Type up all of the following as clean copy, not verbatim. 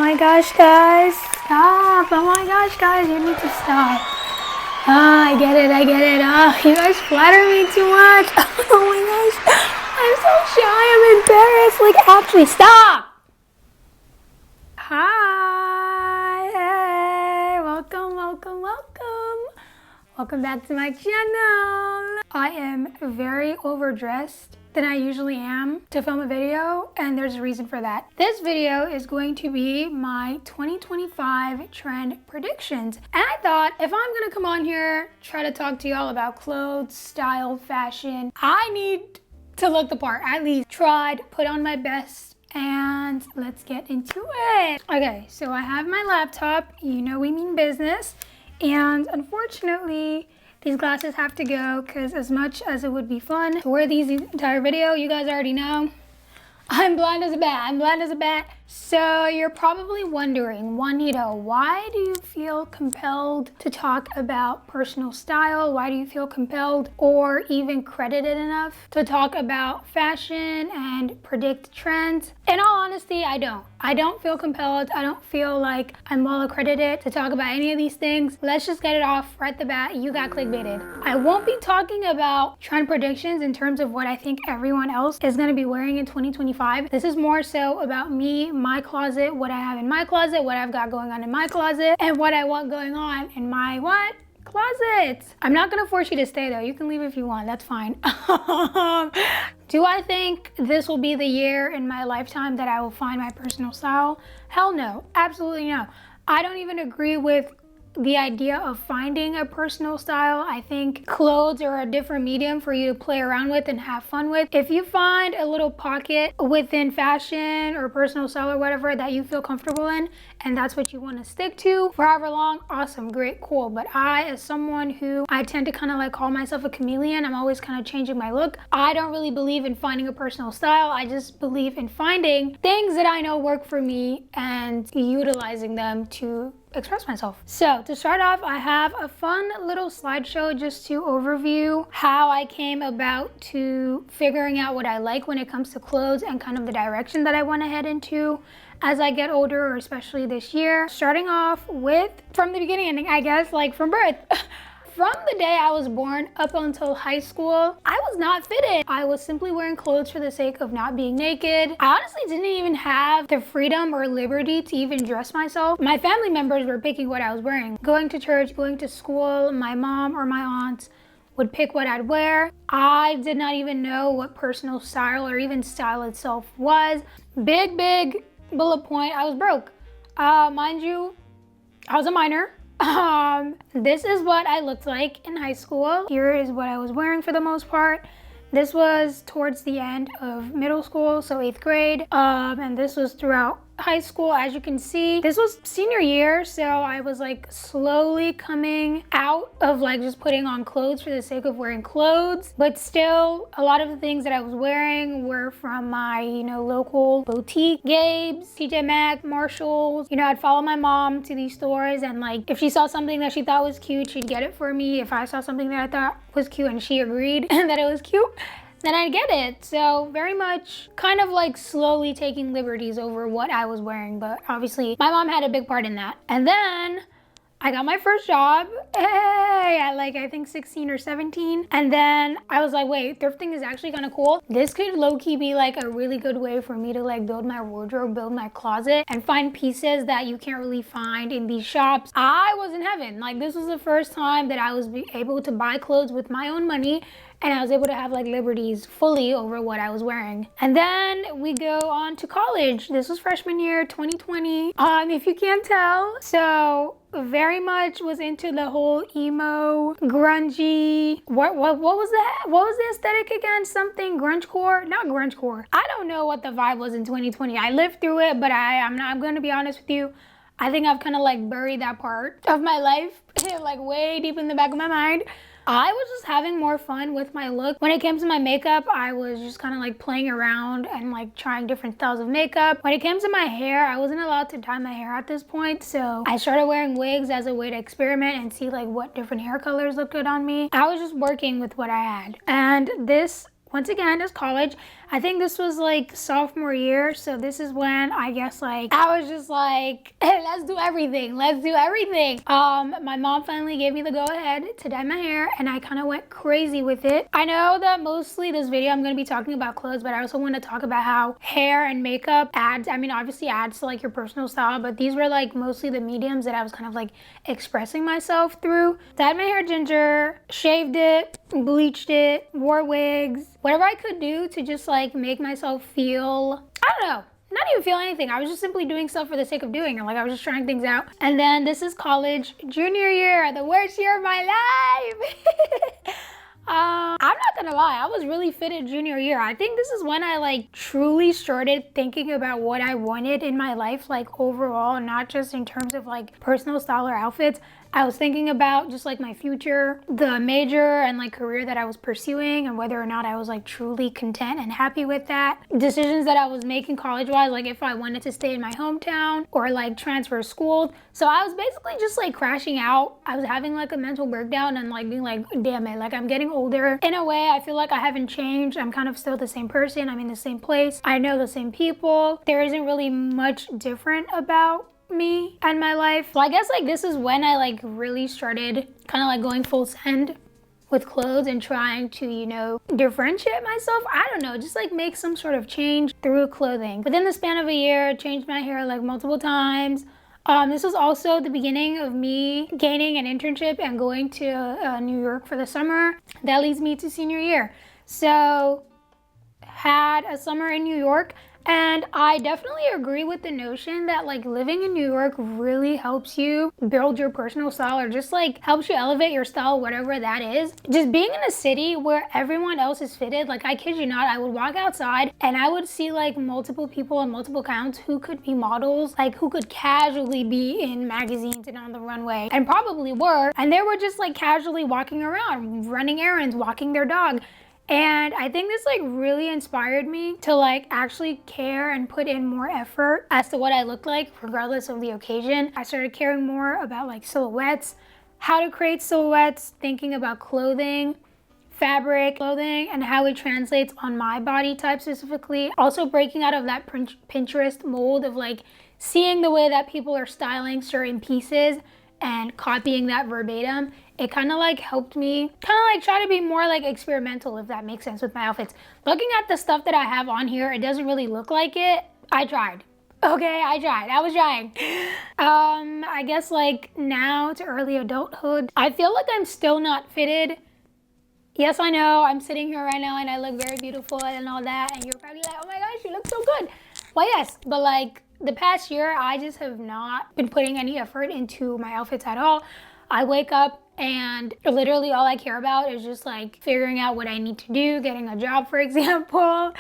my gosh, guys. Stop. Oh my gosh, guys. You need to stop. I get it. You guys flatter me too much. Oh my gosh. I'm so shy. I'm embarrassed. Like, actually, stop. Hi. Hey. Welcome. Welcome back to my channel. I am very overdressed than I usually am to film a video, and there's a reason for that. This video is going to be my 2025 trend predictions. And I thought if I'm gonna come on here, try to talk to y'all about clothes, style, fashion, I need to look the part. At least tried, put on my best, and let's get into it. Okay, so I have my laptop. You know we mean business. And unfortunately, these glasses have to go because as much as it would be fun to wear these the entire video, you guys already know, I'm blind as a bat. So you're probably wondering, Juanita, why do you feel compelled to talk about personal style? Why do you feel compelled or even credited enough to talk about fashion and predict trends? In all honesty, I don't. I don't feel compelled. I don't feel like I'm well accredited to talk about any of these things. Let's just get it off right at the bat. You got clickbaited. I won't be talking about trend predictions in terms of what I think everyone else is going to be wearing in 2025. This is more so about me, my closet, what I have in my closet, what I've got going on in my closet, and what I want going on in my what? Closet. I'm not gonna force you to stay though. You can leave if you want, that's fine. Do I think this will be the year in my lifetime that I will find my personal style? Hell no, absolutely no. I don't even agree with the idea of finding a personal style. I think clothes are a different medium for you to play around with and have fun with. If you find a little pocket within fashion or personal style or whatever that you feel comfortable in, and that's what you want to stick to for however long, awesome, great, cool. But I, as someone who I tend to kind of like call myself a chameleon, I'm always kind of changing my look. I don't really believe in finding a personal style. I just believe in finding things that I know work for me and utilizing them to express myself. So to start off, I have a fun little slideshow just to overview how I came about to figuring out what I like when it comes to clothes and kind of the direction that I want to head into as I get older, or especially this year. Starting off with from the beginning, I guess, like from birth. From the day I was born up until high school, I was not fitted. I was simply wearing clothes for the sake of not being naked. I honestly didn't even have the freedom or liberty to even dress myself. My family members were picking what I was wearing. Going to church, going to school, my mom or my aunts would pick what I'd wear. I did not even know what personal style or even style itself was. Big bullet point, I was broke. Mind you, I was a minor. This is what I looked like in high school. Here is what I was wearing for the most part. This was towards the end of middle school, so 8th grade. And this was throughout high school. As you can see, this was senior year, so I was like slowly coming out of like just putting on clothes for the sake of wearing clothes. But still, a lot of the things that I was wearing were from my, local boutique, Gabe's, TJ Maxx, Marshalls. I'd follow my mom to these stores, and like if she saw something that she thought was cute, she'd get it for me. If I saw something that I thought was cute and she agreed that it was cute, then I'd get it. So very much kind of like slowly taking liberties over what I was wearing, but obviously my mom had a big part in that. And then I got my first job, at like I think 16 or 17. And then I was like, wait, thrifting is actually kind of cool. This could low-key be like a really good way for me to like build my wardrobe, build my closet, and find pieces that you can't really find in these shops. I was in heaven. Like this was the first time that I was able to buy clothes with my own money, and I was able to have like liberties fully over what I was wearing. And then we go on to college. This was freshman year, 2020. If you can't tell. So very much was into the whole emo, grungy, what was that? What was the aesthetic again? Something grungecore? Not grungecore. I don't know what the vibe was in 2020. I lived through it, but I'm gonna be honest with you. I think I've kind of like buried that part of my life like way deep in the back of my mind. I was just having more fun with my look. When it came to my makeup, I was just kind of like playing around and like trying different styles of makeup. When it came to my hair, I wasn't allowed to dye my hair at this point, so I started wearing wigs as a way to experiment and see like what different hair colors looked good on me. I was just working with what I had. And this, once again, is college. I think this was like sophomore year. So this is when I guess like I was just like, hey, let's do everything. Let's do everything. My mom finally gave me the go ahead to dye my hair and I kind of went crazy with it. I know that mostly this video I'm going to be talking about clothes, but I also want to talk about how hair and makeup adds, I mean, obviously adds to like your personal style, but these were like mostly the mediums that I was kind of like expressing myself through. Dyed my hair ginger, shaved it, bleached it, wore wigs, whatever I could do to just like make myself feel, I don't know, not even feel anything. I was just simply doing stuff for the sake of doing it. Like I was just trying things out. And then this is college, junior year, the worst year of my life. I'm not gonna lie, I was really fitted junior year. I think this is when I like truly started thinking about what I wanted in my life, like overall, not just in terms of like personal style or outfits. I was thinking about just like my future, the major and like career that I was pursuing, and whether or not I was like truly content and happy with that. Decisions that I was making college-wise, like if I wanted to stay in my hometown or like transfer schools. So I was basically just like crashing out. I was having like a mental breakdown and like being like, damn it, like I'm getting older. In a way, I feel like I haven't changed. I'm kind of still the same person. I'm in the same place. I know the same people. There isn't really much different about me and my life. So I guess like this is when I like really started kind of like going full send with clothes and trying to, you know, differentiate myself. I don't know, just like make some sort of change through clothing. Within the span of a year, changed my hair like multiple times. This was also the beginning of me gaining an internship and going to New York for the summer. That leads me to senior year. So had a summer in New York. And I definitely agree with the notion that like living in New York really helps you build your personal style, or just like helps you elevate your style, whatever that is. Just being in a city where everyone else is fitted, like I kid you not, I would walk outside and I would see like multiple people on multiple accounts who could be models, like who could casually be in magazines and on the runway, and probably were. And they were just like casually walking around, running errands, walking their dog. And I think this like really inspired me to like actually care and put in more effort as to what I look like regardless of the occasion. I started caring more about like silhouettes, how to create silhouettes, thinking about clothing, fabric, clothing, and how it translates on my body type specifically. Also breaking out of that Pinterest mold of like seeing the way that people are styling certain pieces and copying that verbatim. It kind of like helped me kind of like try to be more like experimental, if that makes sense, with my outfits. Looking at the stuff that I have on here, it doesn't really look like it. I tried. Okay, I tried. I was trying. I guess like now to early adulthood, I feel like I'm still not fitted. Yes, I know I'm sitting here right now and I look very beautiful and all that, and you're probably like, oh my gosh, you look so good. Well, yes, but like the past year, I just have not been putting any effort into my outfits at all. I wake up and literally all I care about is just like figuring out what I need to do, getting a job, for example,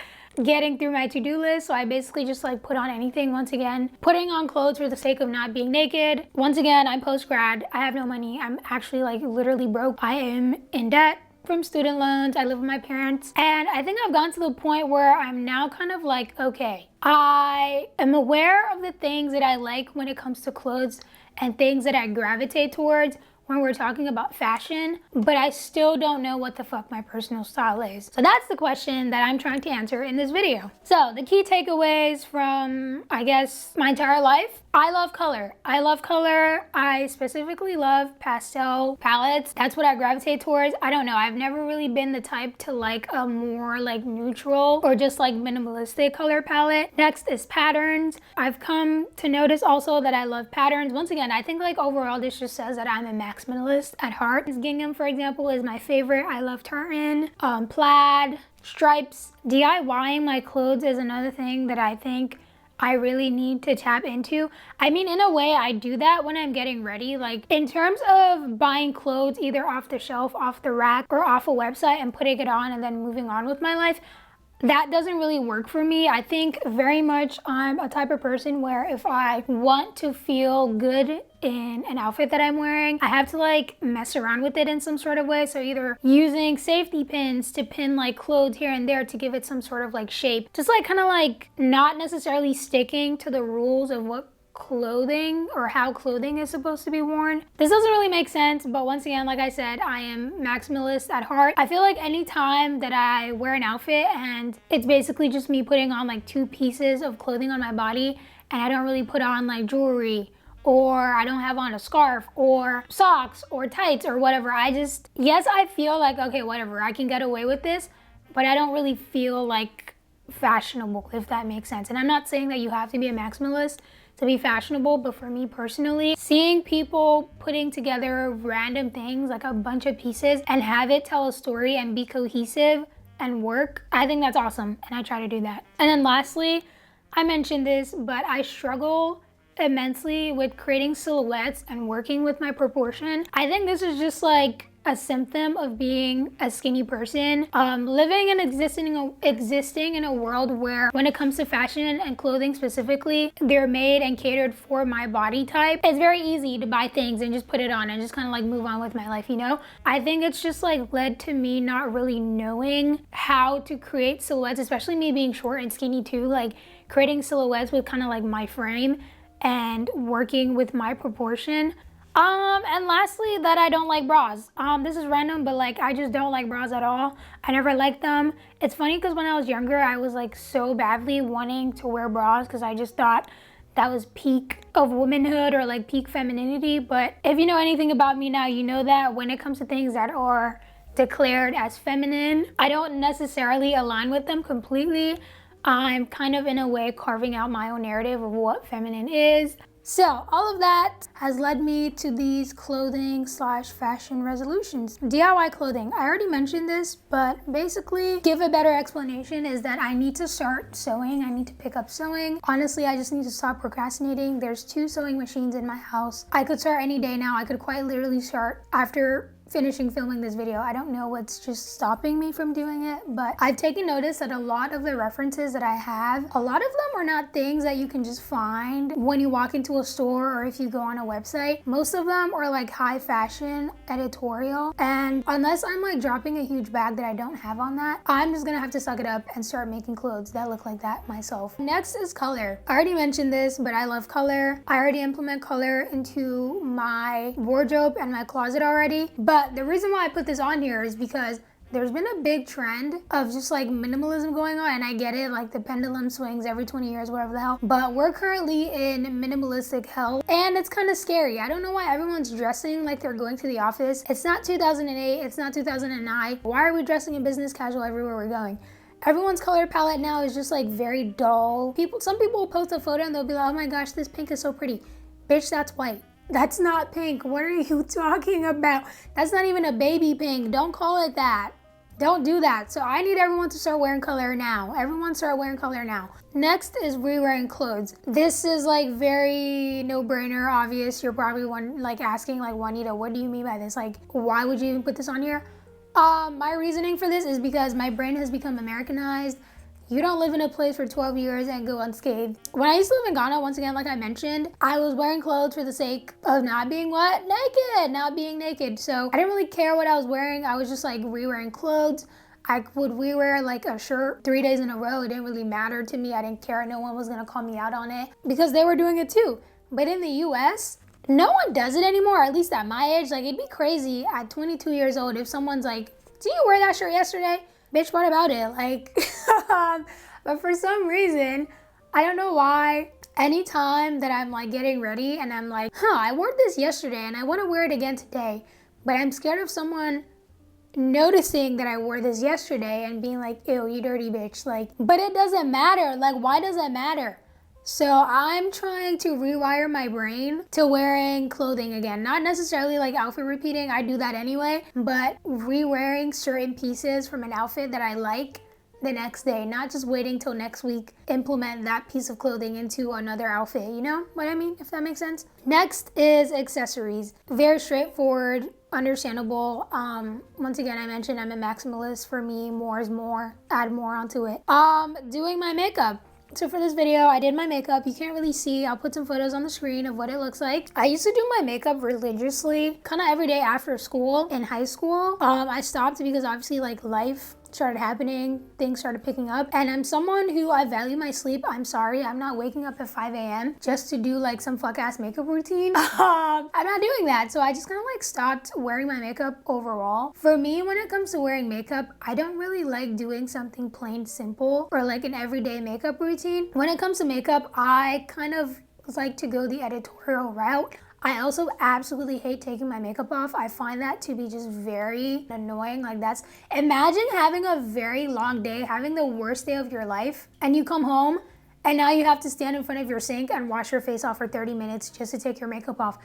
getting through my to-do list. So I basically just like put on anything. Once again, putting on clothes for the sake of not being naked. Once again, I'm post-grad. I have no money. I'm actually like literally broke. I am in debt from student loans. I live with my parents. And I think I've gotten to the point where I'm now kind of like, okay, I am aware of the things that I like when it comes to clothes and things that I gravitate towards when we're talking about fashion, but I still don't know what the fuck my personal style is. So that's the question that I'm trying to answer in this video. So the key takeaways from, I guess, my entire life. I love color. I love color. I specifically love pastel palettes. That's what I gravitate towards. I don't know. I've never really been the type to like a more like neutral or just like minimalistic color palette. Next is patterns. I've come to notice also that I love patterns. Once again, I think like overall this just says that I'm a maximalist at heart. This gingham, for example, is my favorite. I love tartan, plaid, stripes. DIYing my clothes is another thing that I think I really need to tap into. I mean, in a way, I do that when I'm getting ready. Like in terms of buying clothes either off the shelf, off the rack, or off a website and putting it on and then moving on with my life, that doesn't really work for me. I think very much I'm a type of person where if I want to feel good in an outfit that I'm wearing, I have to like mess around with it in some sort of way. So either using safety pins to pin like clothes here and there to give it some sort of like shape, just like kind of like not necessarily sticking to the rules of what clothing or how clothing is supposed to be worn. This doesn't really make sense, but once again, like I said, I am maximalist at heart. I feel like any time that I wear an outfit and it's basically just me putting on like 2 pieces of clothing on my body, and I don't really put on like jewelry, or I don't have on a scarf or socks or tights or whatever. Yes, I feel like, okay, whatever, I can get away with this, but I don't really feel like fashionable, if that makes sense. And I'm not saying that you have to be a maximalist to be fashionable, but for me personally, seeing people putting together random things, like a bunch of pieces, and have it tell a story and be cohesive and work, I think that's awesome, and I try to do that. And then lastly, I mentioned this, but I struggle immensely with creating silhouettes and working with my proportion. I think this is just like a symptom of being a skinny person, living and existing in a world where, when it comes to fashion and clothing specifically, they're made and catered for my body type. It's very easy to buy things and just put it on and just kind of like move on with my life, you know? I think it's just like led to me not really knowing how to create silhouettes, especially me being short and skinny too, like creating silhouettes with kind of like my frame and working with my proportion. And lastly, that I don't like bras. This is random, but like I just don't like bras at all. I never liked them. It's funny because when I was younger, I was like so badly wanting to wear bras because I just thought that was peak of womanhood or like peak femininity. But if you know anything about me now, you know that when it comes to things that are declared as feminine, I don't necessarily align with them completely. I'm kind of in a way carving out my own narrative of what feminine is. So all of that has led me to these clothing / fashion resolutions. DIY clothing. I already mentioned this, but basically, give a better explanation is that I need to start sewing. I need to pick up sewing. Honestly, I just need to stop procrastinating. There's 2 sewing machines in my house. I could start any day now. I could quite literally start after finishing filming this video. I don't know what's just stopping me from doing it, but I've taken notice that a lot of the references that I have, a lot of them are not things that you can just find when you walk into a store or if you go on a website. Most of them are like high fashion editorial, and unless I'm like dropping a huge bag that I don't have on that, I'm just gonna have to suck it up and start making clothes that look like that myself. Next is color. I already mentioned this, but I love color. I already implement color into my wardrobe and my closet already, but the reason why I put this on here is because there's been a big trend of just like minimalism going on, and I get it, like the pendulum swings every 20 years, whatever the hell, but we're currently in minimalistic hell, and it's kind of scary. I don't know why everyone's dressing like they're going to the office. It's not 2008, it's not 2009. Why are we dressing in business casual everywhere we're going? Everyone's color palette now is just like very dull. Some people will post a photo and they'll be like, oh my gosh, this pink is so pretty. Bitch, that's white. That's not pink. What are you talking about? That's not even a baby pink. Don't call it that. Don't do that. So I need everyone to start wearing color now. Everyone start wearing color now. Next is re-wearing clothes. This is like very no-brainer, obvious. You're probably asking like, Juanita, what do you mean by this? Like, why would you even put this on here? My reasoning for this is because my brain has become Americanized. You don't live in a place for 12 years and go unscathed. When I used to live in Ghana, once again, like I mentioned, I was wearing clothes for the sake of not being what? Naked, not being naked. So I didn't really care what I was wearing. I was just like re-wearing clothes. I would re-wear like a shirt 3 days in a row. It didn't really matter to me. I didn't care. No one was gonna call me out on it because they were doing it too. But in the US, no one does it anymore, at least at my age. Like, it'd be crazy at 22 years old if someone's like, did you wear that shirt yesterday? Bitch, what about it? Like, but for some reason, I don't know why, anytime that I'm like getting ready and I'm like, I wore this yesterday and I want to wear it again today, but I'm scared of someone noticing that I wore this yesterday and being like, ew, you dirty bitch. Like, but it doesn't matter. Like, why does it matter? So I'm trying to rewire my brain to wearing clothing again. Not necessarily like outfit repeating, I do that anyway, but re-wearing certain pieces from an outfit that I like the next day, not just waiting till next week, implement that piece of clothing into another outfit, you know what I mean, if that makes sense? Next is accessories. Very straightforward, understandable. Once again, I mentioned I'm a maximalist. For me, more is more, add more onto it. Doing my makeup. So for this video, I did my makeup. You can't really see. I'll put some photos on the screen of what it looks like. I used to do my makeup religiously, kind of every day after school in high school. I stopped because obviously like life started happening, things started picking up. And I'm someone who, I value my sleep. I'm sorry, I'm not waking up at 5 a.m. just to do like some fuck ass makeup routine. I'm not doing that. So I just kind of like stopped wearing my makeup overall. For me, when it comes to wearing makeup, I don't really like doing something plain simple or like an everyday makeup routine. When it comes to makeup, I kind of like to go the editorial route. I also absolutely hate taking my makeup off. I find that to be just very annoying. Like imagine having a very long day, having the worst day of your life, and you come home and now you have to stand in front of your sink and wash your face off for 30 minutes just to take your makeup off.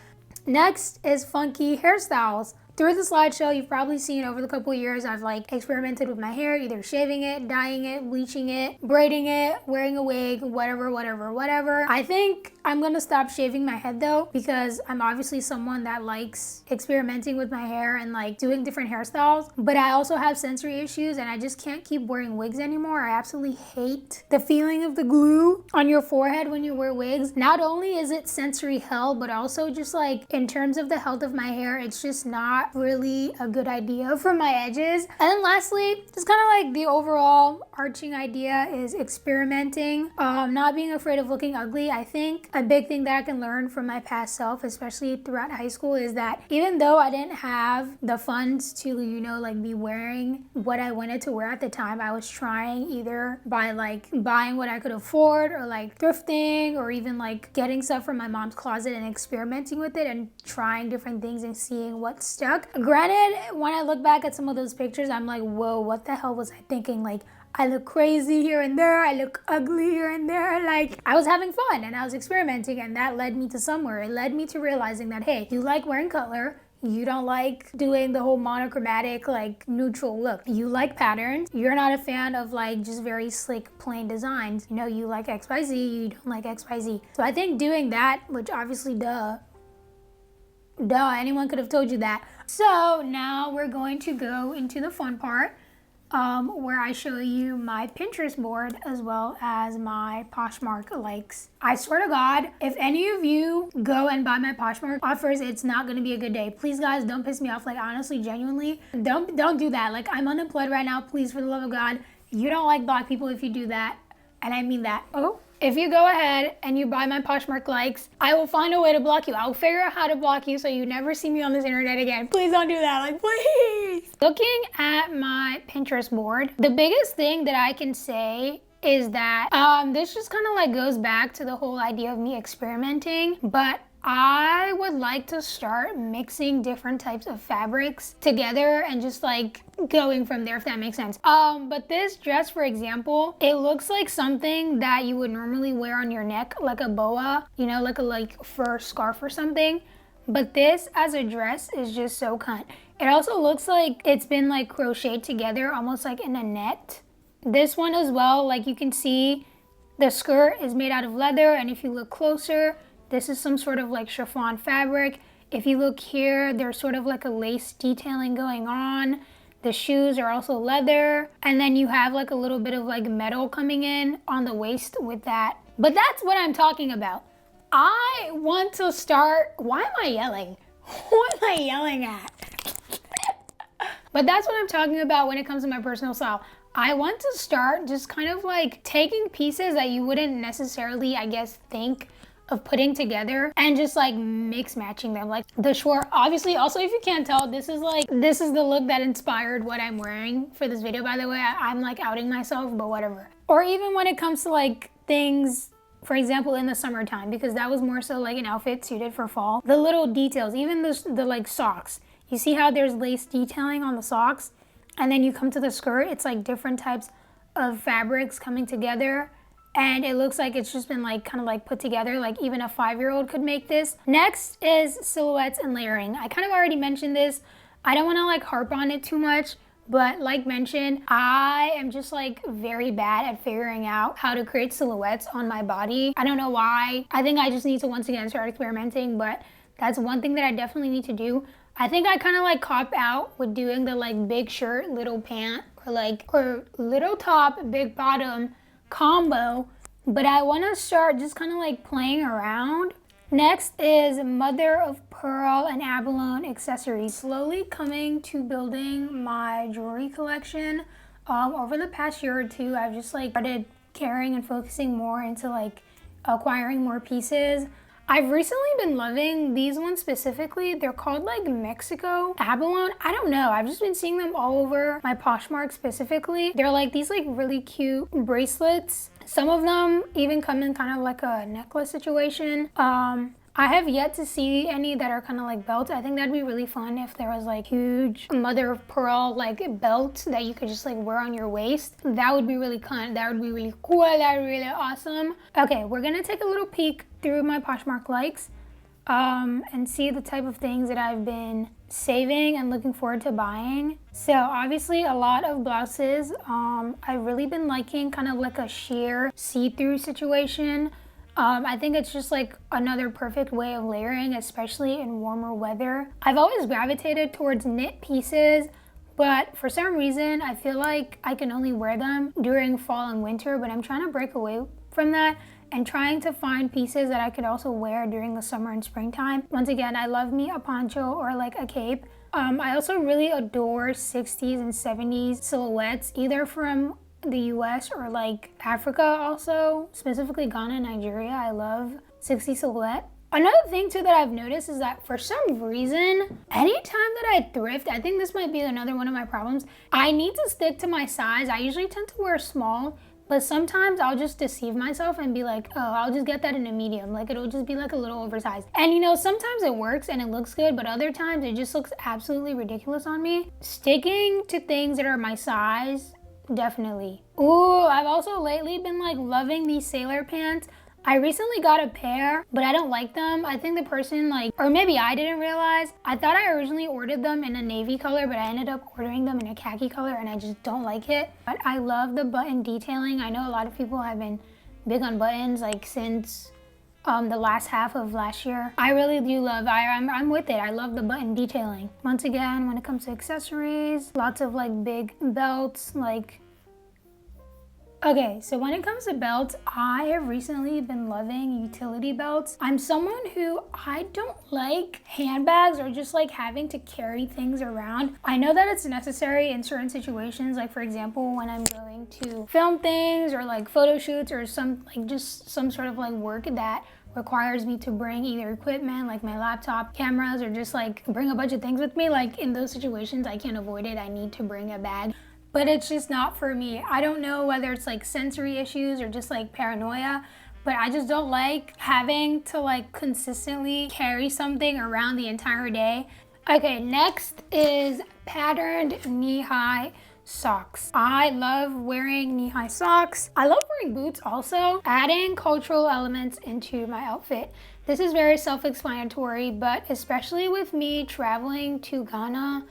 Next is funky hairstyles. Through the slideshow, you've probably seen over the couple of years, I've like experimented with my hair, either shaving it, dyeing it, bleaching it, braiding it, wearing a wig, whatever. I think I'm gonna stop shaving my head though, because I'm obviously someone that likes experimenting with my hair and like doing different hairstyles, but I also have sensory issues and I just can't keep wearing wigs anymore. I absolutely hate the feeling of the glue on your forehead when you wear wigs. Not only is it sensory hell, but also just like in terms of the health of my hair, it's just not really a good idea for my edges. And then lastly, just kind of like the overall arching idea is experimenting, not being afraid of looking ugly. I think a big thing that I can learn from my past self, especially throughout high school, is that even though I didn't have the funds to, you know, like be wearing what I wanted to wear at the time, I was trying either by like buying what I could afford or like thrifting or even like getting stuff from my mom's closet and experimenting with it and trying different things and seeing what stuck. Granted, when I look back at some of those pictures, I'm like, whoa, what the hell was I thinking? Like, I look crazy here and there, I look ugly here and there. Like, I was having fun and I was experimenting, and that led me to somewhere. It led me to realizing that, hey, you like wearing color, you don't like doing the whole monochromatic, like neutral look. You like patterns. You're not a fan of like just very slick, plain designs. You know, you like XYZ, you don't like XYZ. So I think doing that, which obviously duh, anyone could have told you that. So now we're going to go into the fun part, where I show you my Pinterest board as well as my Poshmark likes. I swear to God, if any of you go and buy my Poshmark offers, it's not gonna be a good day. Please guys, don't piss me off. Like honestly, genuinely, don't do that. Like I'm unemployed right now. Please, for the love of God, you don't like Black people if you do that. And I mean that. Oh. If you go ahead and you buy my Poshmark likes, I will find a way to block you. I'll figure out how to block you so you never see me on this internet again. Please don't do that, like please. Looking at my Pinterest board, the biggest thing that I can say is that this just kind of like goes back to the whole idea of me experimenting, but I would like to start mixing different types of fabrics together and just like going from there, if that makes sense. But this dress, for example, it looks like something that you would normally wear on your neck, like a boa, you know, like a fur scarf or something. But this as a dress is just so cunt. It also looks like it's been like crocheted together, almost like in a net. This one as well, like you can see the skirt is made out of leather, and if you look closer, this is some sort of like chiffon fabric. If you look here, there's sort of like a lace detailing going on. The shoes are also leather. And then you have like a little bit of like metal coming in on the waist with that. But that's what I'm talking about. I want to start, why am I yelling? What am I yelling at? But that's what I'm talking about when it comes to my personal style. I want to start just kind of like taking pieces that you wouldn't necessarily, I guess, think of putting together and just like mix matching them. Like the short, obviously, also if you can't tell, this is the look that inspired what I'm wearing for this video, by the way. I'm like outing myself, but whatever. Or even when it comes to like things, for example, in the summertime, because that was more so like an outfit suited for fall. The little details, even the like socks. You see how there's lace detailing on the socks? And then you come to the skirt, it's like different types of fabrics coming together. And it looks like it's just been like kind of like put together, like even a 5-year-old could make this. Next is silhouettes and layering. I kind of already mentioned this. I don't want to like harp on it too much, but like mentioned, I am just like very bad at figuring out how to create silhouettes on my body. I don't know why. I think I just need to once again start experimenting, but that's one thing that I definitely need to do. I think I kind of like cop out with doing the like big shirt, little pant, or little top, big bottom combo, but I want to start just kind of like playing around. Next is mother of pearl and abalone accessories. Slowly coming to building my jewelry collection. Over the past year or two, I've just like started caring and focusing more into like acquiring more pieces. I've recently been loving these ones specifically. They're called like Mexico abalone. I don't know. I've just been seeing them all over my Poshmark specifically. They're like these like really cute bracelets. Some of them even come in kind of like a necklace situation. I have yet to see any that are kind of like belts. I think that'd be really fun if there was like huge mother of pearl like belt that you could just like wear on your waist. That would be really fun. That would be really cool. That would be really awesome. Okay, we're gonna take a little peek through my Poshmark likes and see the type of things that I've been saving and looking forward to buying. So obviously a lot of blouses. I've really been liking kind of like a sheer see-through situation. I think it's just like another perfect way of layering, especially in warmer weather. I've always gravitated towards knit pieces, but for some reason I feel like I can only wear them during fall and winter, but I'm trying to break away from that and trying to find pieces that I could also wear during the summer and springtime. Once again, I love me a poncho or like a cape. I also really adore 60s and 70s silhouettes, either from the US or like Africa also, specifically Ghana and Nigeria. I love 60s silhouette. Another thing too that I've noticed is that for some reason, anytime that I thrift, I think this might be another one of my problems, I need to stick to my size. I usually tend to wear small, but sometimes I'll just deceive myself and be like, oh, I'll just get that in a medium. Like it'll just be like a little oversized. And you know, sometimes it works and it looks good, but other times it just looks absolutely ridiculous on me. Sticking to things that are my size, definitely. Ooh, I've also lately been like loving these sailor pants. I recently got a pair, but I don't like them. I think the person like, or maybe I didn't realize. I thought I originally ordered them in a navy color, but I ended up ordering them in a khaki color and I just don't like it. But I love the button detailing. I know a lot of people have been big on buttons like since the last half of last year. I really do love, I'm with it. I love the button detailing. Once again, when it comes to accessories, lots of like big belts, like, okay, so when it comes to belts, I have recently been loving utility belts. I'm someone who, I don't like handbags or just like having to carry things around. I know that it's necessary in certain situations, like for example, when I'm going to film things or like photo shoots or some like just some sort of like work that requires me to bring either equipment like my laptop, cameras, or just like bring a bunch of things with me. Like in those situations, I can't avoid it. I need to bring a bag. But it's just not for me. I don't know whether it's like sensory issues or just like paranoia, but I just don't like having to like consistently carry something around the entire day. Okay, next is patterned knee-high socks. I love wearing knee-high socks. I love wearing boots also. Adding cultural elements into my outfit. This is very self-explanatory, but especially with me traveling to Ghana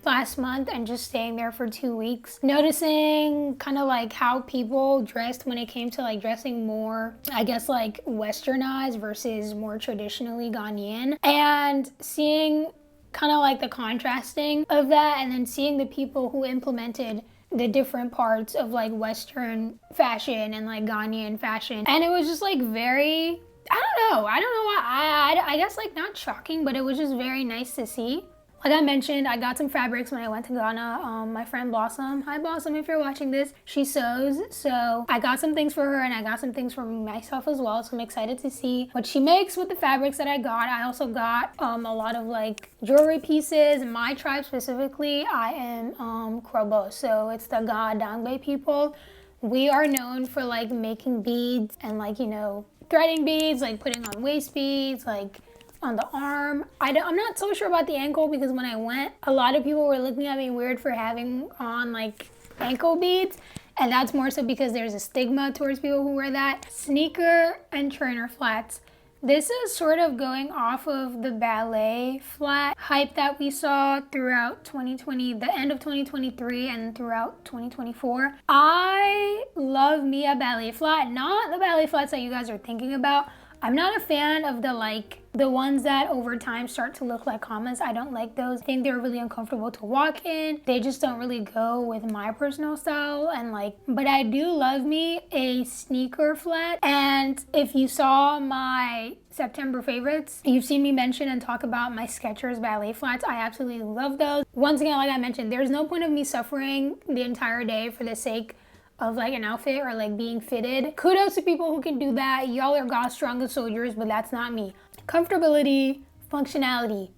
last month and just staying there for 2 weeks, noticing kind of like how people dressed when it came to like dressing more, I guess like westernized versus more traditionally Ghanaian, and seeing kind of like the contrasting of that, and then seeing the people who implemented the different parts of like Western fashion and like Ghanaian fashion. And it was just like very, I don't know why, I guess like not shocking, but it was just very nice to see. Like I mentioned, I got some fabrics when I went to Ghana. My friend Blossom, hi Blossom if you're watching this, she sews. So I got some things for her and I got some things for myself as well. So I'm excited to see what she makes with the fabrics that I got. I also got a lot of like jewelry pieces. My tribe specifically, I am Krobo. So it's the Ga Dangbe people. We are known for like making beads and like, you know, threading beads, like putting on waist beads, like on the arm. I'm not so sure about the ankle because when I went, a lot of people were looking at me weird for having on like ankle beads. And that's more so because there's a stigma towards people who wear that. Sneaker and trainer flats. This is sort of going off of the ballet flat hype that we saw throughout 2020, the end of 2023 and throughout 2024. I love me a ballet flat, not the ballet flats that you guys are thinking about. I'm not a fan of the ones that over time start to look like commas. I don't like those. I think they're really uncomfortable to walk in. They just don't really go with my personal style, and but I do love me a sneaker flat. And if you saw my September favorites, you've seen me mention and talk about my Skechers ballet flats. I absolutely love those. Once again, like I mentioned, there's no point of me suffering the entire day for the sake of an outfit or being fitted. Kudos to people who can do that. Y'all are God's strongest soldiers, but that's not me. Comfortability, functionality.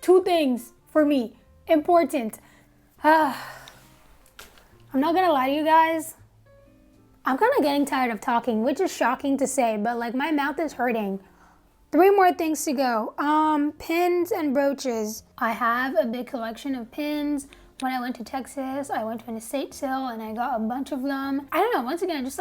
Two things for me. Important. I'm not gonna lie to you guys. I'm kind of getting tired of talking, which is shocking to say, but my mouth is hurting. 3 more things to go. Pins and brooches. I have a big collection of pins. When I went to Texas, I went to an estate sale and I got a bunch of them. I don't know, once again, just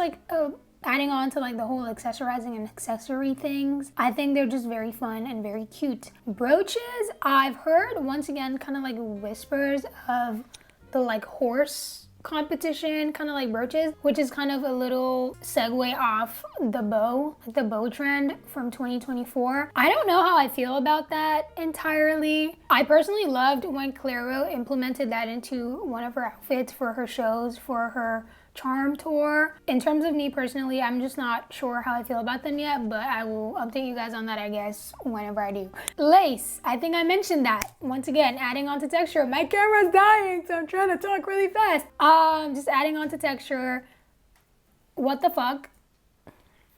adding on to the whole accessorizing and accessory things. I think they're just very fun and very cute. Brooches, I've heard, once again, kind of whispers of the horse competition, kind of brooches, which is kind of a little segue off the bow trend from 2024. I don't know how I feel about that entirely. I personally loved when Clairo implemented that into one of her outfits for her shows, for her charm tour. In terms of me personally, I'm just not sure how I feel about them yet, but I will update you guys on that, I guess, whenever I do. Lace, I think I mentioned that. Once again, adding on to texture. My camera's dying, so I'm trying to talk really fast. Just adding on to texture. What the fuck?